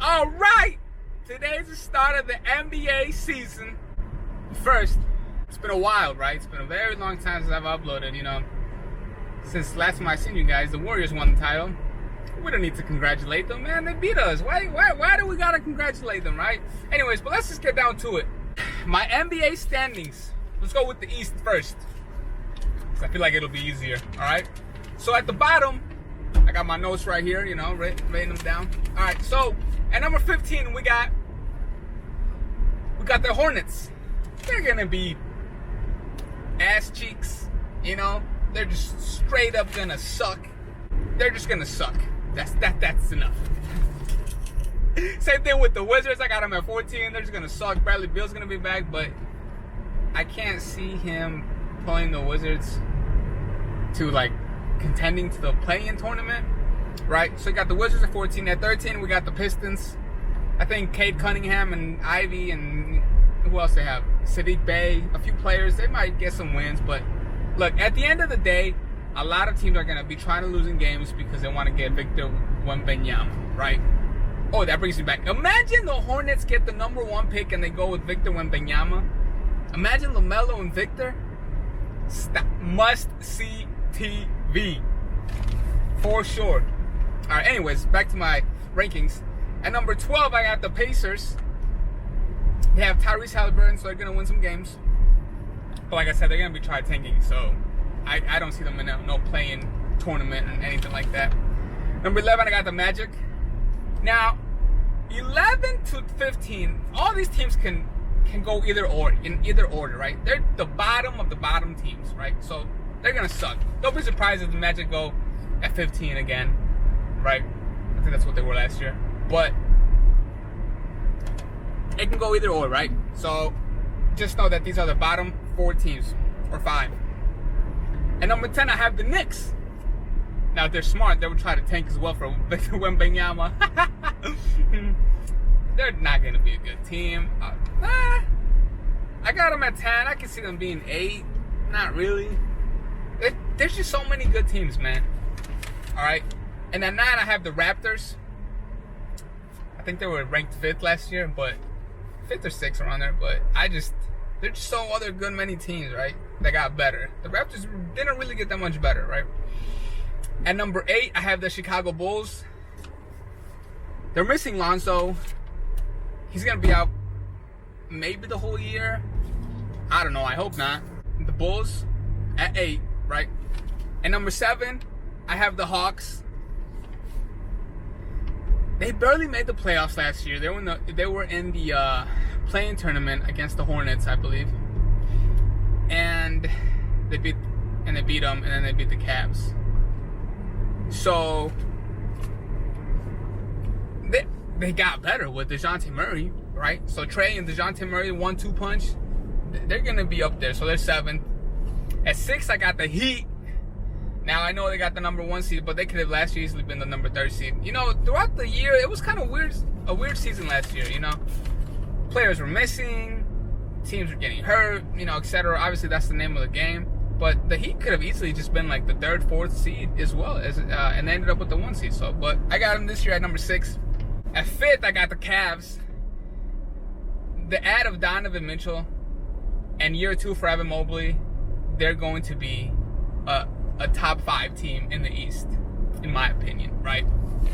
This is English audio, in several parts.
All right, today's the start of the NBA season. First, it's been a while, right? It's been a very long time since I've uploaded, Since last time I seen you guys, the Warriors won the title. We don't need to congratulate them, man. They beat us. Why do we gotta congratulate them, right? Anyways, but let's just get down to it. My NBA standings. Let's go with the East first, because I feel like it'll be easier, all right? So at the bottom, I got my notes right here, writing them down. All right, so at number 15, we got the Hornets. They're gonna be ass cheeks, They're just straight up gonna suck. They're just gonna suck. That's enough. Same thing with the Wizards. I got them at 14. They're just gonna suck. Bradley Beal's gonna be back, but I can't see him pulling the Wizards to contending to the play-in tournament, right? So you got the Wizards at 14. At 13, we got the Pistons. I think Cade Cunningham and Ivy and who else they have? Sadiq Bey, a few players. They might get some wins, but look, at the end of the day, a lot of teams are going to be trying to lose in games because they want to get Victor Wembanyama, right? Oh, that brings me back. Imagine the Hornets get the number 1 pick and they go with Victor Wembanyama. Imagine LaMelo and Victor. Must see TV. For sure. All right, anyways, back to my rankings. At number 12, I got the Pacers. They have Tyrese Halliburton, so they're going to win some games. But like I said, they're going to be tanking, so I don't see them in no play-in tournament and anything like that. Number 11, I got the Magic. Now, 11 to 15, all these teams can go in either order, right? They're the bottom of the bottom teams, right? So they're going to suck. Don't be surprised if the Magic go at 15 again, right? I think that's what they were last year. But it can go either or, right? So just know that these are the bottom 4 teams, or 5. At number 10, I have the Knicks. Now, if they're smart, they would try to tank as well for Victor Wembanyama. They're not going to be a good team. I got them at 10. I can see them being 8. Not really. There's just so many good teams, man. All right. And at 9, I have the Raptors. I think they were ranked 5th last year, but 5th or 6th around there. But there's just so other good many teams, right, that got better. The Raptors didn't really get that much better, right? At number 8, I have the Chicago Bulls. They're missing Lonzo. He's going to be out maybe the whole year. I don't know. I hope not. The Bulls at 8, right? At number 7, I have the Hawks. They barely made the playoffs last year. They were in the play-in tournament against the Hornets, I believe. And they beat them, and then they beat the Cavs. So they got better with DeJounte Murray, right? So Trey and DeJounte Murray 1-2 punch. They're gonna be up there. So they're 7th. At 6, I got the Heat. Now I know they got the number 1 seed, but they could have last year easily been the number 3rd seed. Throughout the year, it was kind of weird. A weird season last year. Players were missing, teams were getting hurt, etc. Obviously, that's the name of the game. But the Heat could have easily just been like the 3rd, 4th seed as well, and they ended up with the 1 seed. So, but I got them this year at number 6. At 5th, I got the Cavs. The add of Donovan Mitchell and year 2 for Evan Mobley, they're going to be a top 5 team in the East, in my opinion, right?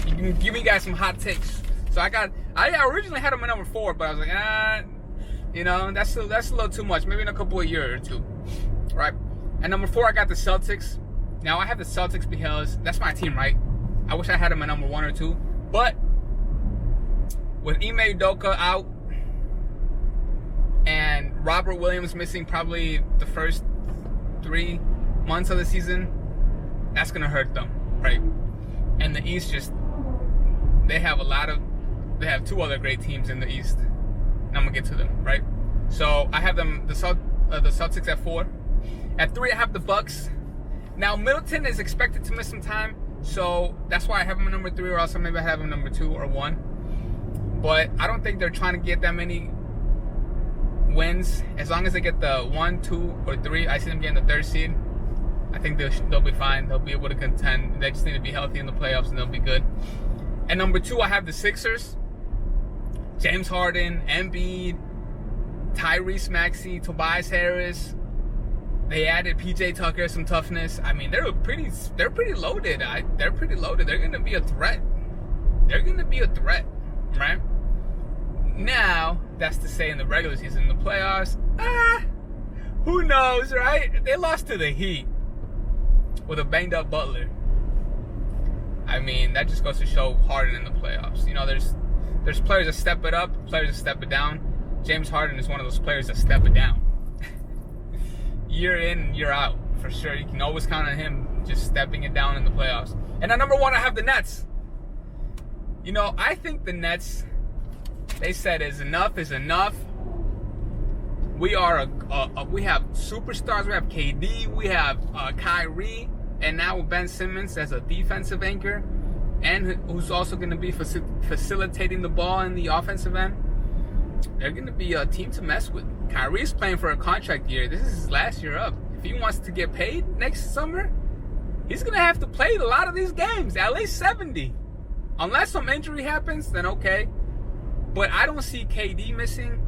You can give me guys some hot takes. So I originally had them at number 4, but I was like, that's a little too much. Maybe in a couple of years or 2, right? At number 4, I got the Celtics. Now I have the Celtics because that's my team, right? I wish I had them at number 1 or 2, but with Ime Udoka out and Robert Williams missing probably the first 3 months of the season, that's gonna hurt them, right? And the East they have 2 other great teams in the East, and I'm gonna get to them, right? So I have them the Celtics at 4. At 3, I have the Bucks. Now Middleton is expected to miss some time, so that's why I have him at number 3, or else maybe I have him number 2 or 1. But I don't think they're trying to get that many wins. As long as they get the 1, 2, or 3, I see them getting the 3rd seed. I think they'll be fine. They'll be able to contend. They just need to be healthy in the playoffs, and they'll be good. At number 2, I have the Sixers. James Harden, Embiid, Tyrese Maxey, Tobias Harris. They added PJ Tucker, some toughness. I mean, they're pretty loaded. They're pretty loaded. They're gonna be a threat. They're gonna be a threat, right? Now, that's to say in the regular season. In the playoffs, who knows, right? They lost to the Heat with a banged up Butler. I mean, that just goes to show Harden in the playoffs. You know, there's players that step it up, players that step it down. James Harden is one of those players that step it down. Year in, year out, for sure. You can always count on him just stepping it down in the playoffs. And at number 1, I have the Nets. You know, I think the Nets, they said enough is enough. We have superstars. We have KD. We have Kyrie. And now with Ben Simmons as a defensive anchor, and who's also going to be facilitating the ball in the offensive end. They're going to be a team to mess with. Kyrie's playing for a contract year. This is his last year up. If he wants to get paid next summer, he's going to have to play a lot of these games, at least 70. Unless some injury happens, then okay. But I don't see KD missing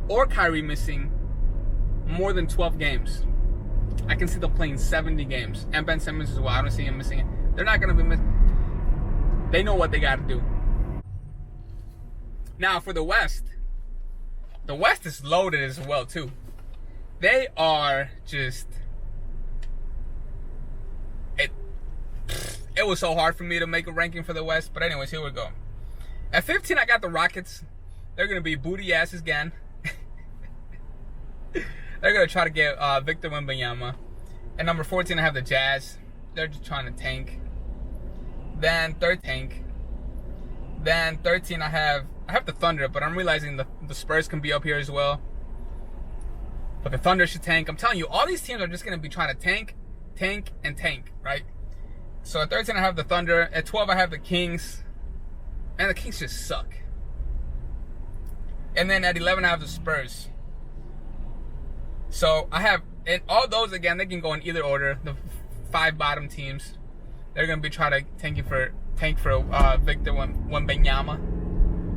or Kyrie missing more than 12 games. I can see them playing 70 games. And Ben Simmons as well. I don't see him missing it. They're not going to be missing. They know what they got to do. Now, for the West is loaded as well, too. They are just... It was so hard for me to make a ranking for the West. But anyways, here we go. At 15, I got the Rockets. They're going to be booty asses again. They're going to try to get Victor Wembanyama. At number 14, I have the Jazz. They're just trying to tank. Then 13, I have the Thunder, but I'm realizing the Spurs can be up here as well. But the Thunder should tank. I'm telling you, all these teams are just going to be trying to tank, and tank, right? So at 13, I have the Thunder. At 12, I have the Kings. And the Kings just suck. And then at 11, I have the Spurs. So I have, and all those, again, they can go in either order. The 5 bottom teams, they're going to be trying to tank for Victor Wembanyama,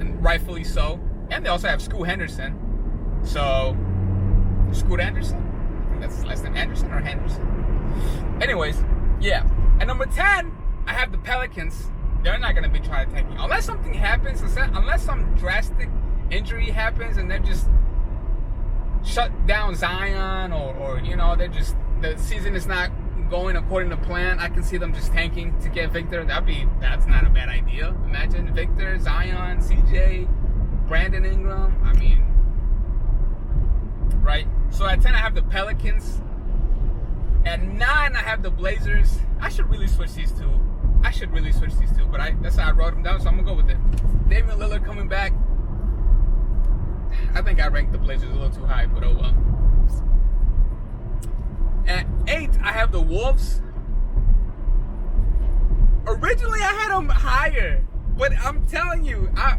and rightfully so. And they also have Scoot Henderson. So, Scoot Henderson? I think that's less than Anderson or Henderson. Anyways, yeah. At number 10, I have the Pelicans. They're not going to be trying to tank. Unless something happens, unless some drastic injury happens and they're just shut down Zion or you know, the season is not going according to plan, I can see them just tanking to get Victor. That's not a bad idea. Imagine Victor, Zion, CJ, Brandon Ingram. I mean, right? So at 10, I have the Pelicans. At 9, I have the Blazers. I should really switch these two. But that's how I wrote them down, so I'm gonna go with it. Damian Lillard coming back. I think I ranked the Blazers a little too high, but oh well. At 8, I have the Wolves. Originally, I had them higher, but I'm telling you, I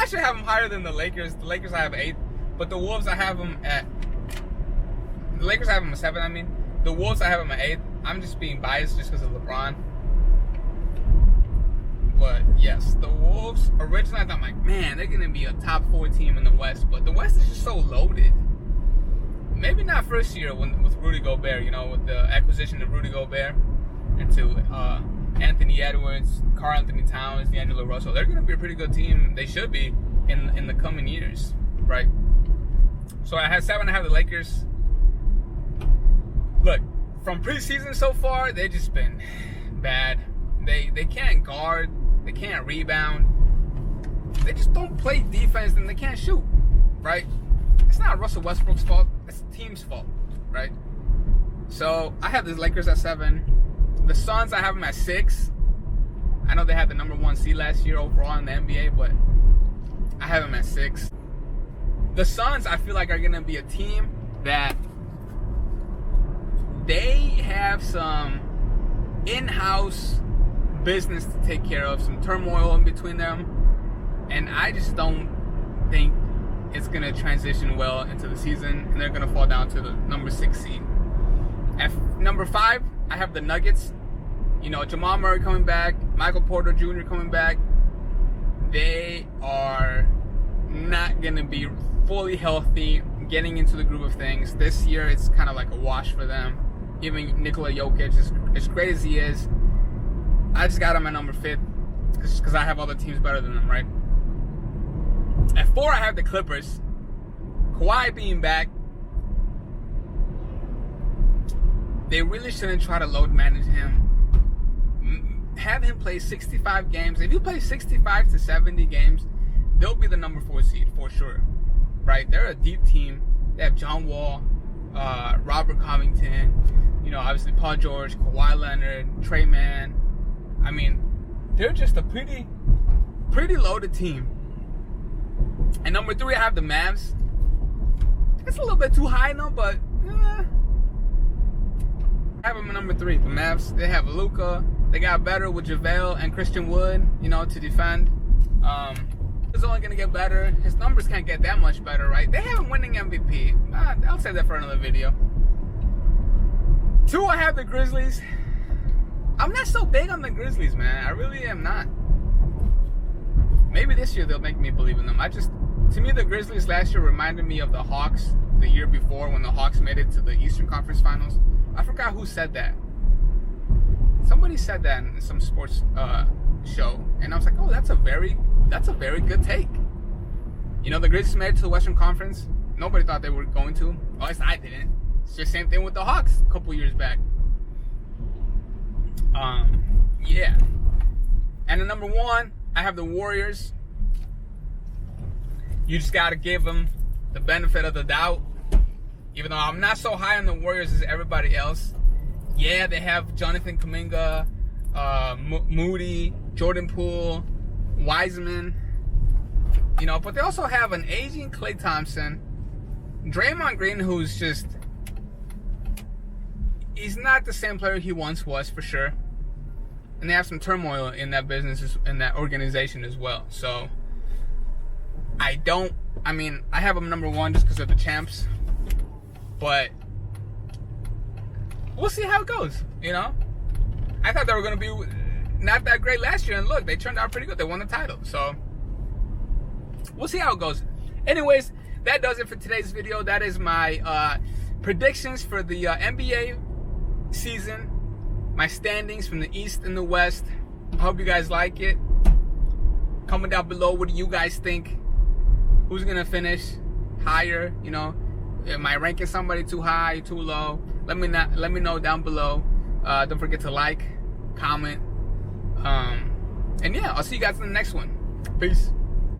should have them higher than the Lakers. The Lakers I have 8, but the Wolves I have them at. The Lakers I have them at 7. I mean, the Wolves I have them at 8. I'm just being biased just because of LeBron. But yes, the Wolves, originally I thought, like, man, they're going to be a top 4 team in the West. But the West is just so loaded. Maybe not first year with Rudy Gobert, you know, with the acquisition of Rudy Gobert into Anthony Edwards, Karl Anthony Towns, D'Angelo Russell. They're going to be a pretty good team. They should be in the coming years, right? So I have 7, I have the Lakers. Look, from preseason so far, they've just been bad. They can't guard. They can't rebound. They just don't play defense, and they can't shoot, right? It's not Russell Westbrook's fault. It's the team's fault, right? So I have the Lakers at 7. The Suns, I have them at 6. I know they had the number 1 seed last year overall in the NBA, but I have them at 6. The Suns, I feel like, are going to be a team that they have some in-house business to take care of, some turmoil in between them, and I just don't think it's going to transition well into the season, and they're going to fall down to the number 6 seed. At number 5, I have the Nuggets. You know, Jamal Murray coming back, Michael Porter Jr. coming back. They are going to be fully healthy, getting into the groove of things. This year, it's kind of like a wash for them. Even Nikola Jokic, as great as he is, I just got him at number 5 because I have other teams better than them, right? At 4, I have the Clippers. Kawhi being back. They really shouldn't try to load manage him. Have him play 65 games. If you play 65 to 70 games, they'll be the number 4 seed for sure, right? They're a deep team. They have John Wall, Robert Covington, obviously Paul George, Kawhi Leonard, Trey Mann. I mean, they're just a pretty loaded team. And number 3, I have the Mavs. It's a little bit too high now, but I have them at number 3. The Mavs, they have Luka. They got better with JaVale and Christian Wood, to defend. It's only going to get better. His numbers can't get that much better, right? They have him winning MVP. I'll save that for another video. 2, I have the Grizzlies. I'm not so big on the Grizzlies, man. I really am not. Maybe this year they'll make me believe in them. To me, the Grizzlies last year reminded me of the Hawks the year before when the Hawks made it to the Eastern Conference Finals. I forgot who said that. Somebody said that in some sports show, and I was like, "Oh, that's a very good take." The Grizzlies made it to the Western Conference. Nobody thought they were going to. At least I didn't. It's the same thing with the Hawks a couple years back. Yeah. And at number 1, I have the Warriors. You just got to give them the benefit of the doubt. Even though I'm not so high on the Warriors as everybody else. Yeah, they have Jonathan Kuminga, Moody, Jordan Poole, Wiseman. But they also have an aging Klay Thompson, Draymond Green, who's just... He's not the same player he once was, for sure. And they have some turmoil in that business, in that organization as well. So, I have them number 1 just because of the champs. But we'll see how it goes, I thought they were going to be not that great last year. And look, they turned out pretty good. They won the title. So, we'll see how it goes. Anyways, that does it for today's video. That is my predictions for the NBA season. My standings from the East and the West. I hope you guys like it. Comment down below, what do you guys think? Who's going to finish higher, Am I ranking somebody too high, too low? Let me know down below. Don't forget to like, comment. And yeah, I'll see you guys in the next one. Peace.